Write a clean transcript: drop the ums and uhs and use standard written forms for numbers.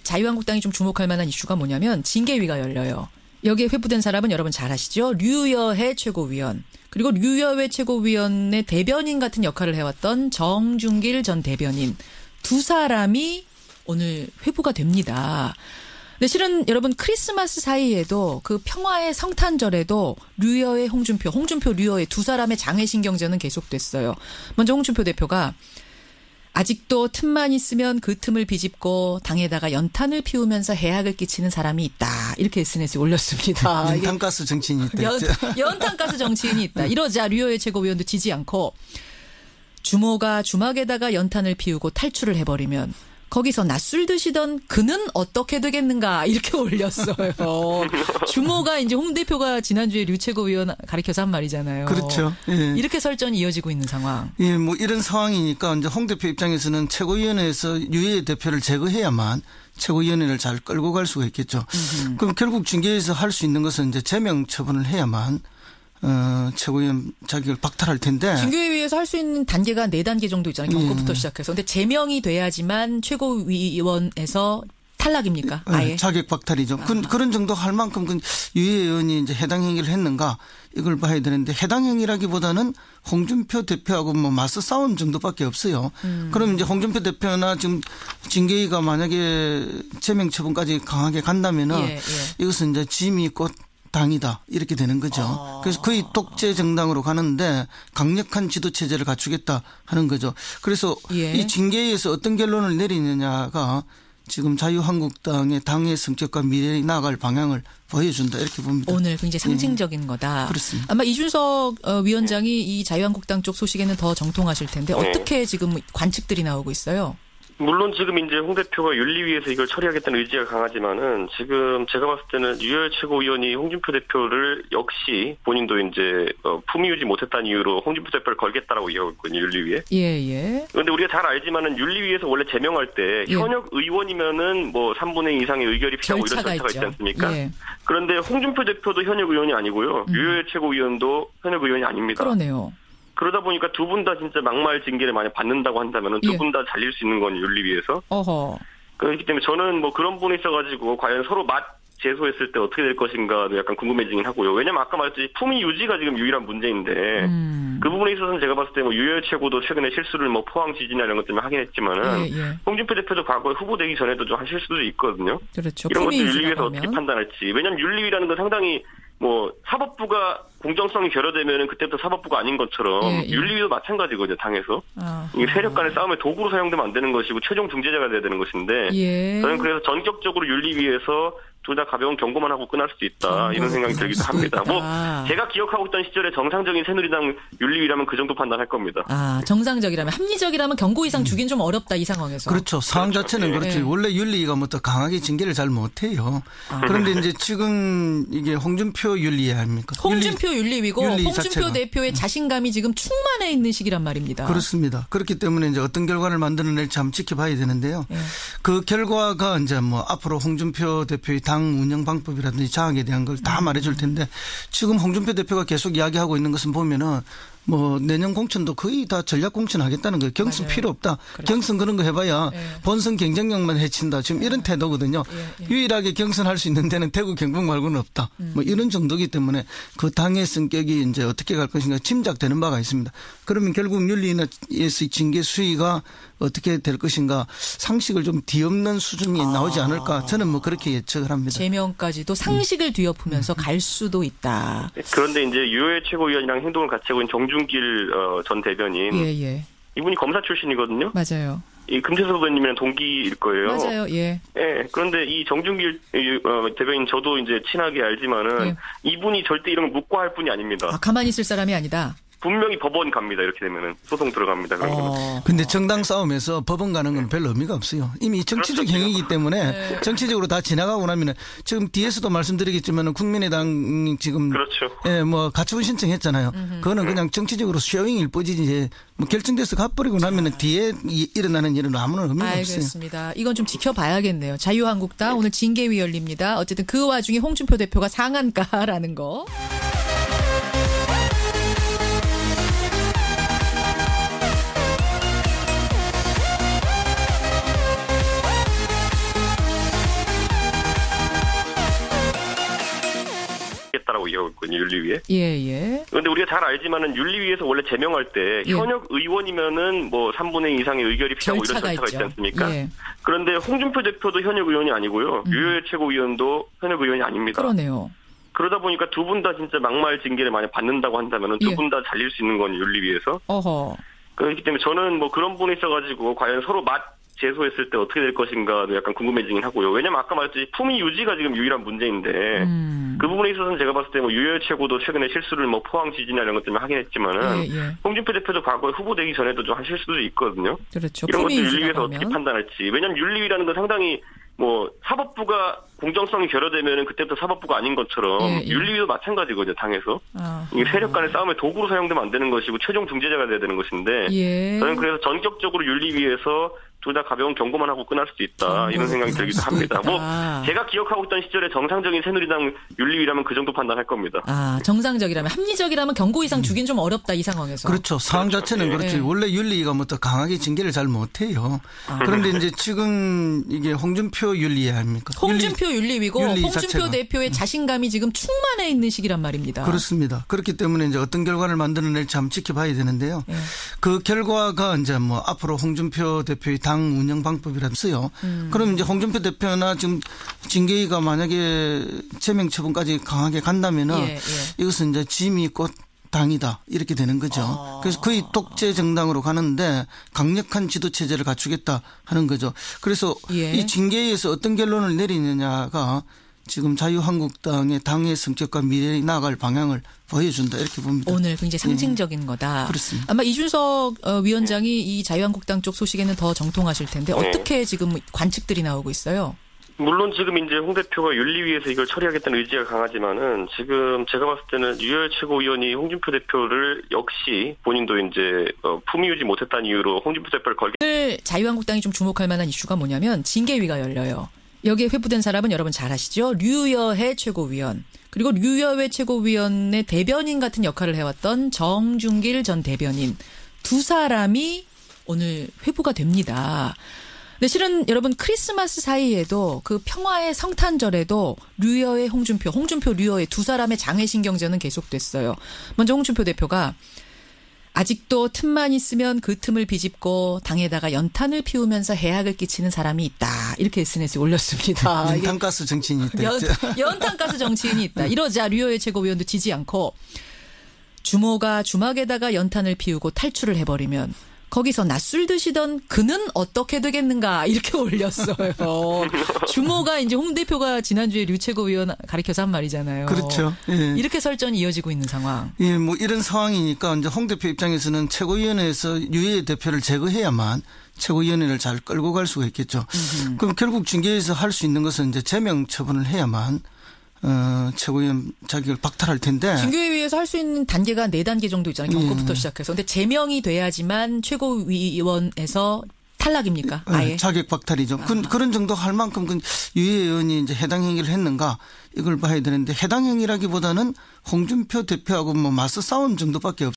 자유한국당이 좀 주목할 만한 이슈가 뭐냐면 징계위가 열려요. 여기에 회부된 사람은 여러분 잘 아시죠? 류여해 최고위원. 그리고 류여해 최고위원의 대변인 같은 역할을 해왔던 정준길 전 대변인. 두 사람이 오늘 회부가 됩니다. 근데 실은 여러분 크리스마스 사이에도 그 평화의 성탄절에도 류여해 홍준표 류여해 두 사람의 장외신경전은 계속됐어요. 먼저 홍준표 대표가 아직도 틈만 있으면 그 틈을 비집고 당에다가 연탄을 피우면서 해악을 끼치는 사람이 있다. 이렇게 SNS에 올렸습니다. 연탄가스 정치인이 있다. 연탄가스 정치인이 있다. 이러자 류여해 최고위원도 지지 않고 주모가 주막에다가 연탄을 피우고 탈출을 해버리면 거기서 낮술 드시던 그는 어떻게 되겠는가 이렇게 올렸어요. 주모가 이제 홍 대표가 지난주에 류 최고위원 가리켜서 한 말이잖아요. 그렇죠. 예. 이렇게 설전이 이어지고 있는 상황. 예, 뭐 이런 상황이니까 이제 홍 대표 입장에서는 최고위원회에서 유해 대표를 제거해야만 최고위원회를 잘 끌고 갈 수가 있겠죠. 그럼 결국 징계에서 할 수 있는 것은 이제 제명 처분을 해야만 최고위원 자격을 박탈할 텐데. 징계위에서 할 수 있는 단계가 4단계 정도 있잖아요. 경고부터 시작해서. 근데 제명이 돼야지만 최고위원에서 탈락입니까? 아예. 자격 박탈이죠. 그런 정도 할 만큼 유해 의원이 이제 해당 행위를 했는가 이걸 봐야 되는데 해당 행위라기보다는 홍준표 대표하고 뭐 맞서 싸운 정도밖에 없어요. 그럼 이제 홍준표 대표나 지금 징계위가 만약에 제명 처분까지 강하게 간다면은 이것은 이제 짐이 곧 당이다 이렇게 되는 거죠. 그래서 거의 독재 정당으로 가는데 강력한 지도 체제를 갖추겠다 하는 거죠. 그래서 이 징계에서 어떤 결론을 내리느냐가 지금 자유한국당의 당의 성격과 미래에 나아갈 방향을 보여준다 이렇게 봅니다. 오늘 굉장히 상징적인 거다. 그렇습니다. 아마 이준석 위원장이 이 자유한국당 쪽 소식에는 더 정통하실 텐데 어떻게 지금 관측들이 나오고 있어요? 물론 지금 이제 홍 대표가 윤리위에서 이걸 처리하겠다는 의지가 강하지만은 지금 제가 봤을 때는 유여해 최고위원이 홍준표 대표를 역시 본인도 이제 품위 유지 못했다는 이유로 홍준표 대표를 걸겠다라고 이야기하고 있거든요, 윤리위에. 예. 그런데 우리가 잘 알지만은 윤리위에서 원래 제명할 때 현역 의원이면은 뭐 3분의 2 이상의 의결이 필요하고 이런 절차가 있지 않습니까? 그런데 홍준표 대표도 현역 의원이 아니고요, 유여해 최고위원도 현역 의원이 아닙니다. 그러네요. 그러다 보니까 두 분 다 진짜 막말 징계를 많이 받는다고 한다면 두 분 다 잘릴 수 있는 건 윤리위에서. 그렇기 때문에 저는 뭐 그런 부분이 있어가지고 과연 서로 제소했을 때 어떻게 될 것인가도 약간 궁금해지긴 하고요. 왜냐면 아까 말했듯이 품위 유지가 지금 유일한 문제인데 그 부분에 있어서는 제가 봤을 때 뭐 유여해 최고도 최근에 실수를 뭐 포항 지진이나 이런 것 때문에 하긴 했지만은 홍준표 대표도 과거에 후보되기 전에도 좀 한 실수도 있거든요. 그렇죠. 이런 것도 윤리위에서 어떻게 판단할지. 왜냐면 윤리위라는 건 상당히 뭐 사법부가 공정성이 결여되면은 그때부터 사법부가 아닌 것처럼 윤리위도 마찬가지거든요, 당에서. 이게 세력 간의 싸움의 도구로 사용되면 안 되는 것이고 최종 중재자가 돼야 되는 것인데 저는 그래서 전격적으로 윤리위에서 둘 다 가벼운 경고만 하고 끝날 수도 있다. 이런 생각이 들기도 합니다. 뭐 제가 기억하고 있던 시절에 정상적인 새누리당 윤리위라면 그 정도 판단할 겁니다. 정상적이라면 합리적이라면 경고 이상 주긴 좀 어렵다 이 상황에서. 그렇죠. 상황 자체는 그렇죠. 원래 윤리위가 뭐 더 강하게 징계를 잘 못해요. 그런데 이제 지금 이게 홍준표 윤리위 아닙니까? 홍준표 윤리위고 홍준표 자체가. 대표의 자신감이 지금 충만해 있는 시기란 말입니다. 그렇습니다. 그렇기 때문에 이제 어떤 결과를 만들어낼지 한번 지켜봐야 되는데요. 그 결과가 이제 뭐 앞으로 홍준표 대표의 당 운영 방법이라든지 장악에 대한 걸 다 말해줄 텐데 지금 홍준표 대표가 계속 이야기하고 있는 것은 보면은 뭐 내년 공천도 거의 다 전략 공천하겠다는 거예요. 경선 필요 없다. 그렇죠. 경선 그런 거 해봐야 본선 경쟁력만 해친다. 지금 이런 태도거든요. 유일하게 경선할 수 있는 데는 대구 경북 말고는 없다. 뭐 이런 정도이기 때문에 그 당의 성격이 이제 어떻게 갈 것인가 짐작되는 바가 있습니다. 그러면 결국 윤리위에서 징계 수위가 어떻게 될 것인가 상식을 좀 뒤엎는 수준이 나오지 않을까 저는 뭐 그렇게 예측을 합니다. 제명까지도 상식을 뒤엎으면서 갈 수도 있다. 그런데 이제 유여해 최고위원이랑 행동을 같이 하고 있는 정준길 전 대변인 이분이 검사 출신이거든요. 맞아요. 이 금태섭 의원님이랑 동기일 거예요. 맞아요. 그런데 이 정준길 대변인 저도 이제 친하게 알지만은 이분이 절대 이런 걸 묵과할 분이 아닙니다. 가만히 있을 사람이 아니다. 분명히 법원 갑니다. 이렇게 되면은 소송 들어갑니다. 근데 정당 싸움에서 법원 가는 건 별 의미가 없어요. 이미 정치적 행위이기 때문에 정치적으로 다 지나가고 나면은 지금 뒤에서도 말씀드리겠지만은 국민의당 지금 뭐 가처분 신청했잖아요. 그거는 그냥 정치적으로 쇼잉일 뿐이지 뭐 결정돼서 가버리고 나면은 뒤에 일어나는 일은 아무런 의미가 없어요. 알겠습니다. 이건 좀 지켜봐야겠네요. 자유한국당 오늘 징계위 열립니다. 어쨌든 그 와중에 홍준표 대표가 상한가라는 거. 자리하고 있거든요, 윤리위에. 예. 그런데 우리가 잘 알지만은 윤리위에서 원래 제명할 때 현역 의원이면은 뭐 3분의 2 이상의 의결이 필요하고 이런 절차가 있지 않습니까? 예. 그런데 홍준표 대표도 현역 의원이 아니고요. 유효회 최고위원도 현역 의원이 아닙니다. 그러네요. 그러다 보니까 두 분 다 진짜 막말 징계를 많이 받는다고 한다면은 두 분 다 잘릴 수 있는 건 윤리위에서. 어허. 그렇기 때문에 저는 뭐 그런 부분이 있어가지고 과연 서로 제소했을 때 어떻게 될 것인가도 약간 궁금해지긴 하고요. 왜냐면 아까 말했듯이 품위 유지가 지금 유일한 문제인데 그 부분에 있어서는 제가 봤을 때 뭐 유효 최고도 최근에 실수를 뭐 포항 지진이나 이런 것 때문에 하긴 했지만은 홍준표 대표도 과거에 후보되기 전에도 좀 한 실수도 있거든요. 그렇죠. 이런 것도 윤리위에서 어떻게 판단할지. 왜냐면 윤리위라는 건 상당히 뭐 사법부가 공정성이 결여되면은 그때부터 사법부가 아닌 것처럼 윤리위도 마찬가지거든요, 당에서. 이게 세력 간의 싸움의 도구로 사용되면 안 되는 것이고 최종 중재자가 돼야 되는 것인데 저는 그래서 전격적으로 윤리위에서 둘 다 가벼운 경고만 하고 끝날 수도 있다. 이런 생각이 들기도 합니다. 뭐 제가 기억하고 있던 시절에 정상적인 새누리당 윤리위라면 그 정도 판단할 겁니다. 정상적이라면 합리적이라면 경고 이상 주긴 좀 어렵다 이 상황에서. 그렇죠. 상황 자체는 그렇죠. 원래 윤리위가 뭐 더 강하게 징계를 잘 못해요. 그런데 이제 지금 이게 홍준표 윤리위 아닙니까? 홍준표 윤리위고 홍준표 자체가. 대표의 자신감이 지금 충만해 있는 시기란 말입니다. 그렇습니다. 그렇기 때문에 이제 어떤 결과를 만들어낼지 한번 지켜봐야 되는데요. 그 결과가 이제 뭐 앞으로 홍준표 대표의 당 운영 방법이라면서요. 그럼 이제 홍준표 대표나 지금 징계위가 만약에 제명 처분까지 강하게 간다면은 이것은 이제 짐이 곧 당이다 이렇게 되는 거죠. 그래서 거의 독재 정당으로 가는데 강력한 지도 체제를 갖추겠다 하는 거죠. 그래서 이 징계위에서 어떤 결론을 내리느냐가 지금 자유한국당의 당의 성격과 미래에 나아갈 방향을 보여준다 이렇게 봅니다. 오늘 굉장히 상징적인 거다. 그렇습니다. 아마 이준석 위원장이 이 자유한국당 쪽 소식에는 더 정통하실 텐데 어떻게 지금 관측들이 나오고 있어요? 물론 지금 이제 홍 대표가 윤리위에서 이걸 처리하겠다는 의지가 강하지만은 지금 제가 봤을 때는 유효 최고위원이 홍준표 대표를 역시 본인도 이제 품위 유지 못했다는 이유로 홍준표 대표를 걸게. 오늘 자유한국당이 좀 주목할 만한 이슈가 뭐냐면 징계위가 열려요. 여기에 회부된 사람은 여러분 잘 아시죠? 류여해 최고위원. 그리고 류여해 최고위원의 대변인 같은 역할을 해왔던 정준길 전 대변인. 두 사람이 오늘 회부가 됩니다. 근데 실은 여러분 크리스마스 사이에도 그 평화의 성탄절에도 류여해 홍준표 류여해 두 사람의 장외신경전은 계속됐어요. 먼저 홍준표 대표가 아직도 틈만 있으면 그 틈을 비집고 당에다가 연탄을 피우면서 해악을 끼치는 사람이 있다. 이렇게 SNS에 올렸습니다. 연탄가스 정치인이 있다. 연탄가스 정치인이 있다. 이러자 류여해 최고위원도 지지 않고 주모가 주막에다가 연탄을 피우고 탈출을 해버리면 거기서 낮술 드시던 그는 어떻게 되겠는가 이렇게 올렸어요. 주모가 이제 홍 대표가 지난주에 류 최고위원 가리켜서 한 말이잖아요. 그렇죠. 예. 이렇게 설전이 이어지고 있는 상황. 예, 뭐 이런 상황이니까 이제 홍 대표 입장에서는 최고위원회에서 유해 대표를 제거해야만 최고위원회를 잘 끌고 갈 수가 있겠죠. 그럼 결국 징계에서 할 수 있는 것은 이제 제명 처분을 해야만 최고위원 자격을 박탈할 텐데. 징계위에서 할 수 있는 단계가 4단계 정도 있잖아요. 경고부터 시작해서. 근데 제명이 돼야지만 최고위원에서 탈락입니까? 아예. 자격 박탈이죠. 그런 정도 할 만큼 유해 의원이 이제 해당 행위를 했는가 이걸 봐야 되는데 해당 행위라기보다는 홍준표 대표하고 뭐 맞서 싸운 정도밖에 없어요.